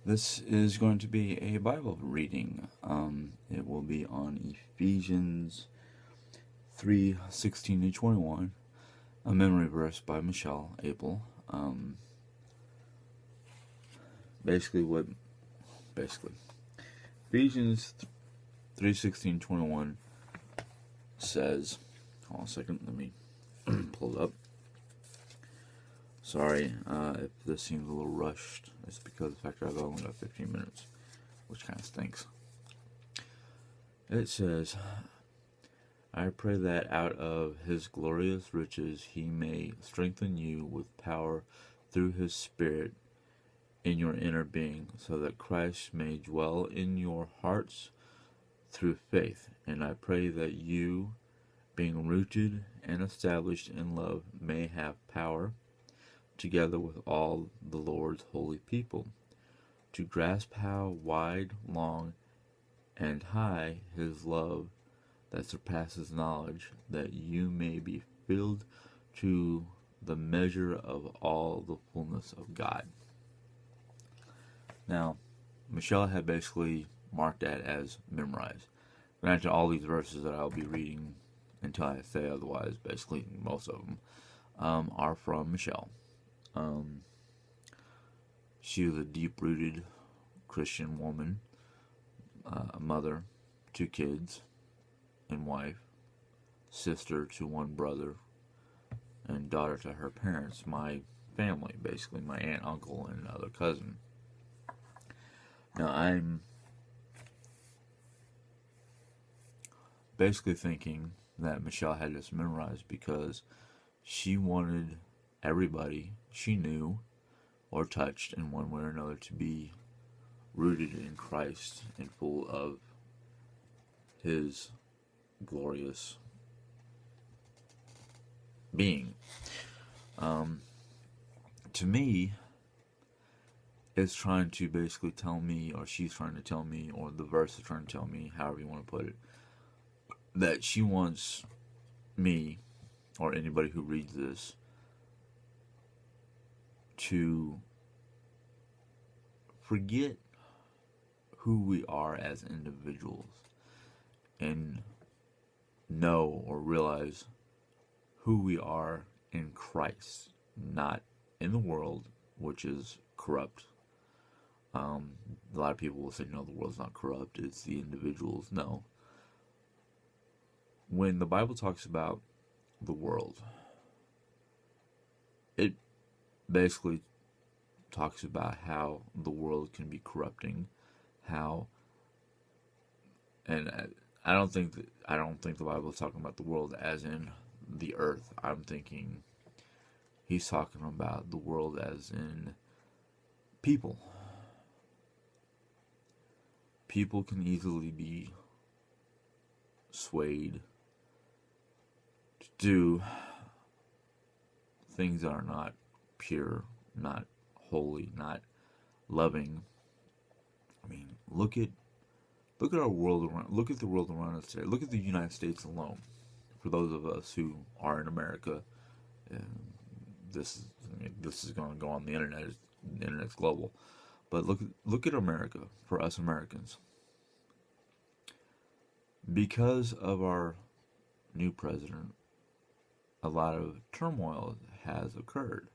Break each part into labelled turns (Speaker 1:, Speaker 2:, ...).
Speaker 1: This is going to be a Bible reading. It will be on Ephesians 3:16 to 21, a memory verse by Michelle Abel. Basically, Ephesians 3:16-21 says. Hold on a second, let me pull it up. Sorry if this seems a little rushed. It's because of the fact that I've only got 15 minutes, which kind of stinks. It says, I pray that out of his glorious riches he may strengthen you with power through his Spirit in your inner being, so that Christ may dwell in your hearts through faith. And I pray that you, being rooted and established in love, may have power, together with all the Lord's holy people, to grasp how wide, long, and high his love that surpasses knowledge, that you may be filled to the measure of all the fullness of God. Now, Michelle had basically marked that as memorized. Granted, all these verses that I'll be reading until I say otherwise, basically most of them, are from Michelle. She was a deep-rooted Christian woman, mother, 2 kids, and wife, sister to 1 brother, and daughter to her parents, my family, basically my aunt, uncle, and another cousin. Now, I'm basically thinking that Michelle had this memorized because she wanted everybody she knew or touched in one way or another to be rooted in Christ and full of his glorious being. To me, it's trying to basically tell me, or she's trying to tell me, or the verse is trying to tell me, however you want to put it, that she wants me, or anybody who reads this, to forget who we are as individuals and know or realize who we are in Christ, not in the world, which is corrupt. A lot of people will say, no, the world's not corrupt, it's the individuals. No. When the Bible talks about the world, it basically talks about how the world can be corrupting, how, and I don't think the Bible is talking about the world as in the earth. I'm thinking he's talking about the world as in people. People can easily be swayed to do things that are not pure, not holy, not loving. I mean, look at our world around. Look at the world around us today. Look at the United States alone. For those of us who are in America, this is going to go on the internet. The internet's global, but look at America. For us Americans, because of our new president, a lot of turmoil has occurred.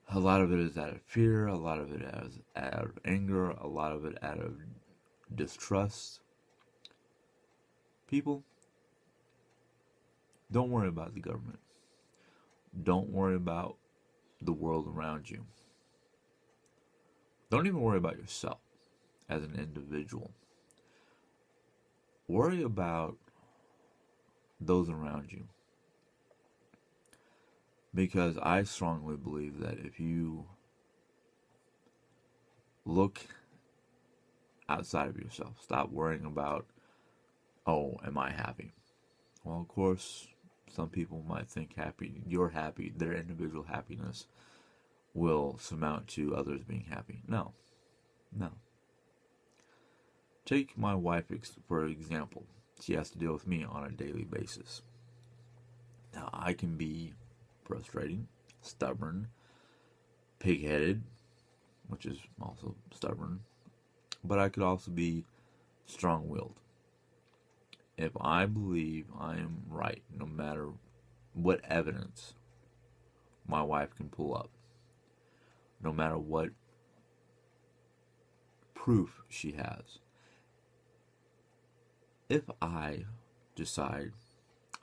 Speaker 1: A lot of it is out of fear, a lot of it is out of anger, a lot of it out of distrust. People, don't worry about the government. Don't worry about the world around you. Don't even worry about yourself as an individual. Worry about those around you. Because I strongly believe that if you look outside of yourself, stop worrying about, oh, am I happy? Well, of course, some people might think you're happy, their individual happiness will surmount to others being happy. No. Take my wife for example. She has to deal with me on a daily basis. Now, I can be frustrating, stubborn, pig-headed, which is also stubborn, but I could also be strong-willed. If I believe I am right, no matter what evidence my wife can pull up, no matter what proof she has, if I decide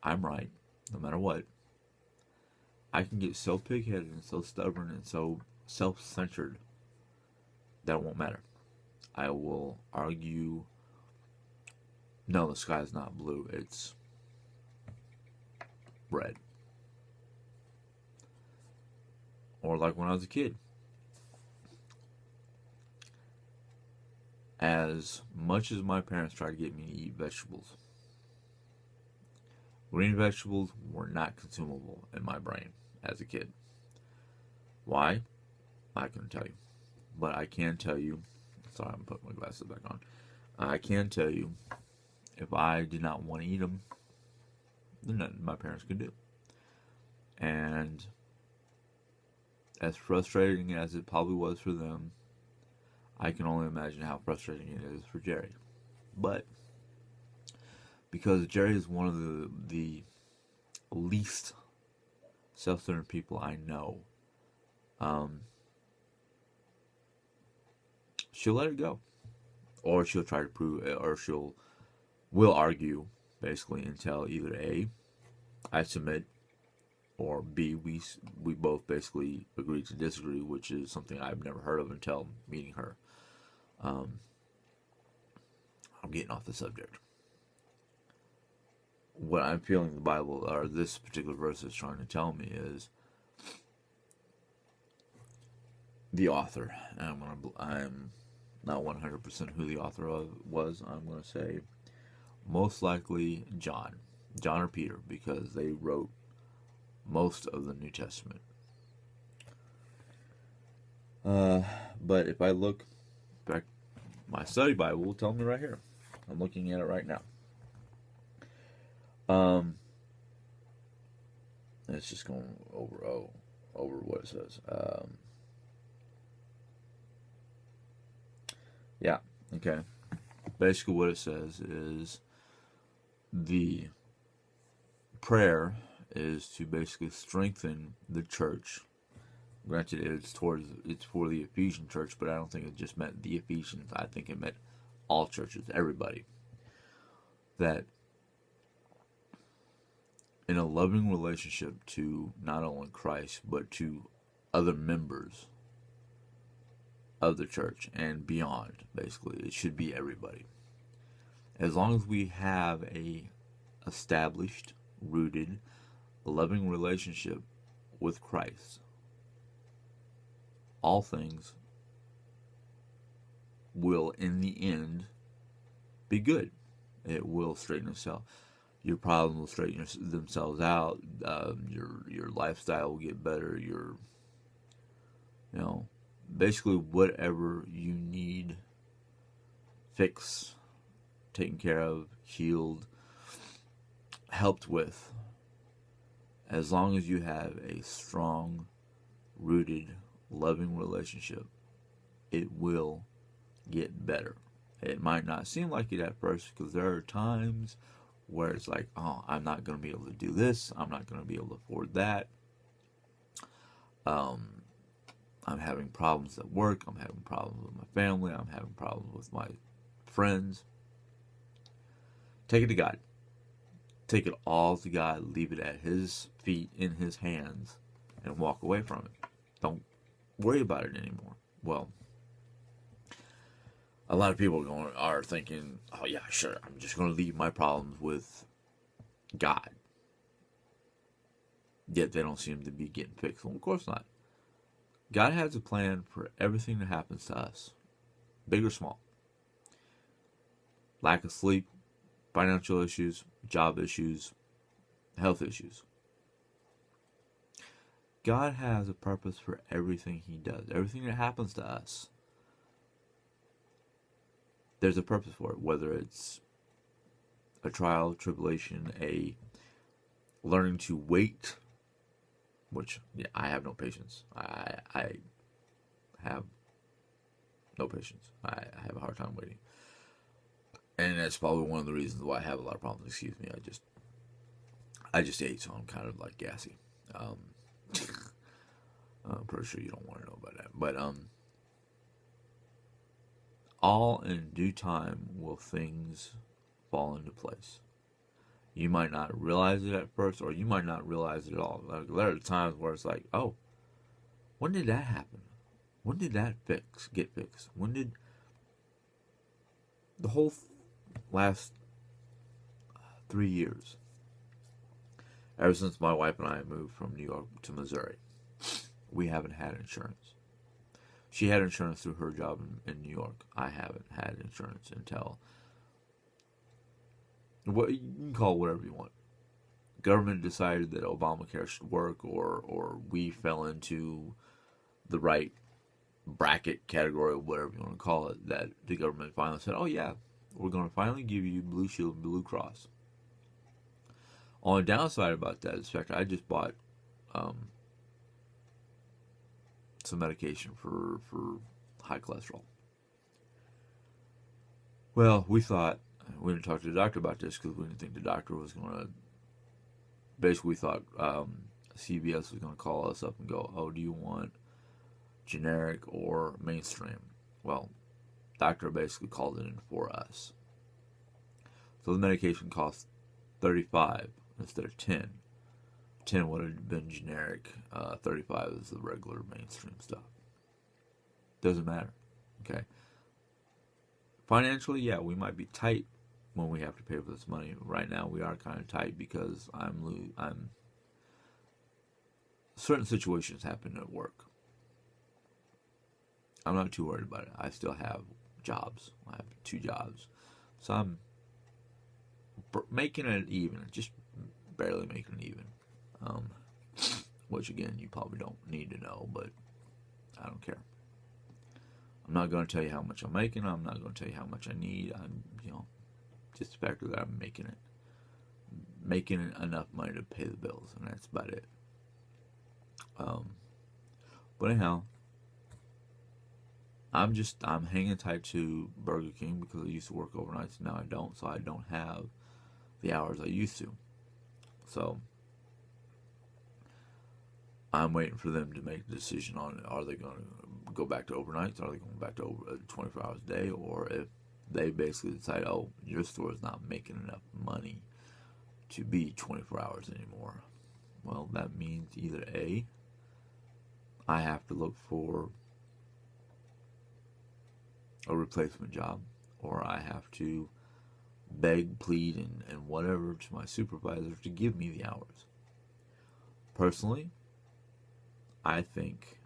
Speaker 1: I'm right, no matter what, I can get so pig-headed and so stubborn and so self-centered that it won't matter. I will argue, no, the sky is not blue, it's red. Or like when I was a kid, as much as my parents tried to get me to eat vegetables, green vegetables were not consumable in my brain as a kid. Why? I couldn't tell you. But I can tell you, sorry, I'm putting my glasses back on. I can tell you, if I did not want to eat them, there's nothing my parents could do. And as frustrating as it probably was for them, I can only imagine how frustrating it is for Jerry. But because Jerry is one of the least self-centered people I know, she'll let it go, or she'll try to prove it, or will argue basically until either A, I submit, or B, we both basically agree to disagree, which is something I've never heard of until meeting her. I'm getting off the subject. What I'm feeling the Bible, or this particular verse is trying to tell me, is the author. And I'm not 100% who the author was. I'm going to say most likely John or Peter, because they wrote most of the New Testament. But if I look back, my study Bible will tell me right here. I'm looking at it right now. It's just going over what it says. Yeah, okay. Basically what it says is the prayer is to basically strengthen the church. Granted, it's for the Ephesian church, but I don't think it just meant the Ephesians. I think it meant all churches, everybody. That in a loving relationship to not only Christ, but to other members of the church and beyond, basically. It should be everybody. As long as we have a established, rooted, loving relationship with Christ, all things will, in the end, be good. It will straighten itself. Your problems will straighten themselves out. Your lifestyle will get better. Basically whatever you need fixed, taken care of, healed, helped with, as long as you have a strong, rooted, loving relationship, it will get better. It might not seem like it at first, because there are times where it's like, oh, I'm not going to be able to do this. I'm not going to be able to afford that. I'm having problems at work. I'm having problems with my family. I'm having problems with my friends. Take it to God. Take it all to God. Leave it at His feet, in His hands, and walk away from it. Don't worry about it anymore. Well, a lot of people are thinking, oh yeah, sure, I'm just going to leave my problems with God. Yet they don't seem to be getting fixed. Well, of course not. God has a plan for everything that happens to us, big or small. Lack of sleep, financial issues, job issues, health issues. God has a purpose for everything He does. Everything that happens to us, there's a purpose for it, whether it's a trial, tribulation, a learning to wait, which I have no patience. I have No patience. I have a hard time waiting. And that's probably one of the reasons why I have a lot of problems. Excuse me. I just ate, so I'm kind of like gassy. Um, I'm pretty sure you don't want to know about that. But all in due time will things fall into place. You might not realize it at first, or you might not realize it at all. Like, there are times where it's like, oh, when did that happen? When did that get fixed? When did the whole last 3 years, ever since my wife and I moved from New York to Missouri, we haven't had insurance. She had insurance through her job in New York. I haven't had insurance until, what you can call it whatever you want. Government decided that Obamacare should work, or we fell into the right bracket category, whatever you want to call it, that the government finally said, oh yeah, we're going to finally give you Blue Shield and Blue Cross. On the downside about that is the fact I just bought some medication for high cholesterol. Well, we didn't talk to the doctor about this because we didn't think the doctor was going to, basically we thought CVS was going to call us up and go, oh, do you want generic or mainstream? Well, doctor basically called it in for us. So the medication cost $35 instead of $10. $10 would have been generic. $35 is the regular mainstream stuff. Doesn't matter. Okay. Financially, yeah, we might be tight when we have to pay for this money. Right now, we are kind of tight because I'm certain situations happen at work. I'm not too worried about it. I still have jobs. I have 2 jobs. So I'm making it even. Just barely making it even. Which, again, you probably don't need to know, but I don't care. I'm not going to tell you how much I'm making. I'm not going to tell you how much I need. I'm, just the fact that I'm making it. Making enough money to pay the bills, and that's about it. But anyhow, I'm hanging tight to Burger King because I used to work overnights and now I don't, so I don't have the hours I used to. So I'm waiting for them to make a decision on, are they going to go back to overnights? Are they going back to 24 hours a day? Or if they basically decide, oh, your store is not making enough money to be 24 hours anymore. Well, that means either A, I have to look for a replacement job, or I have to beg, plead, and whatever to my supervisor to give me the hours. Personally, I think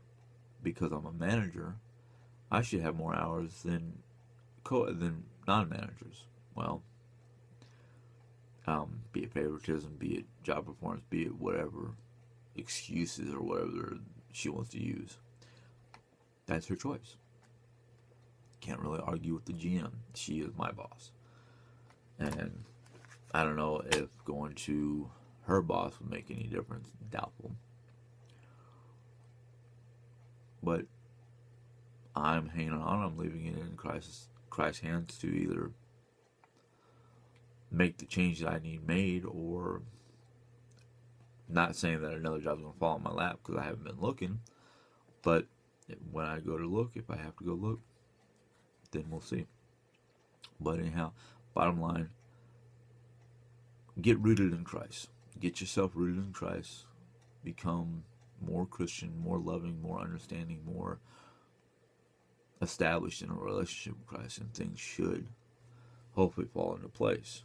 Speaker 1: because I'm a manager, I should have more hours than non-managers. Well, be it favoritism, be it job performance, be it whatever excuses or whatever she wants to use. That's her choice. Can't really argue with the GM. She is my boss. And I don't know if going to her boss would make any difference. Doubtful. But I'm hanging on. I'm leaving it in Christ's hands to either make the change that I need made, or not saying that another job's going to fall in my lap because I haven't been looking. But when I go to look, if I have to go look, then we'll see. But anyhow, bottom line, get rooted in Christ. Get yourself rooted in Christ. Become more Christian, more loving, more understanding, more established in a relationship with Christ, and things should hopefully fall into place.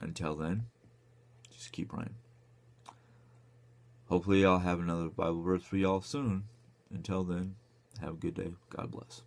Speaker 1: Until then, just keep praying. Hopefully I'll have another Bible verse for y'all soon. Until then, have a good day. God bless.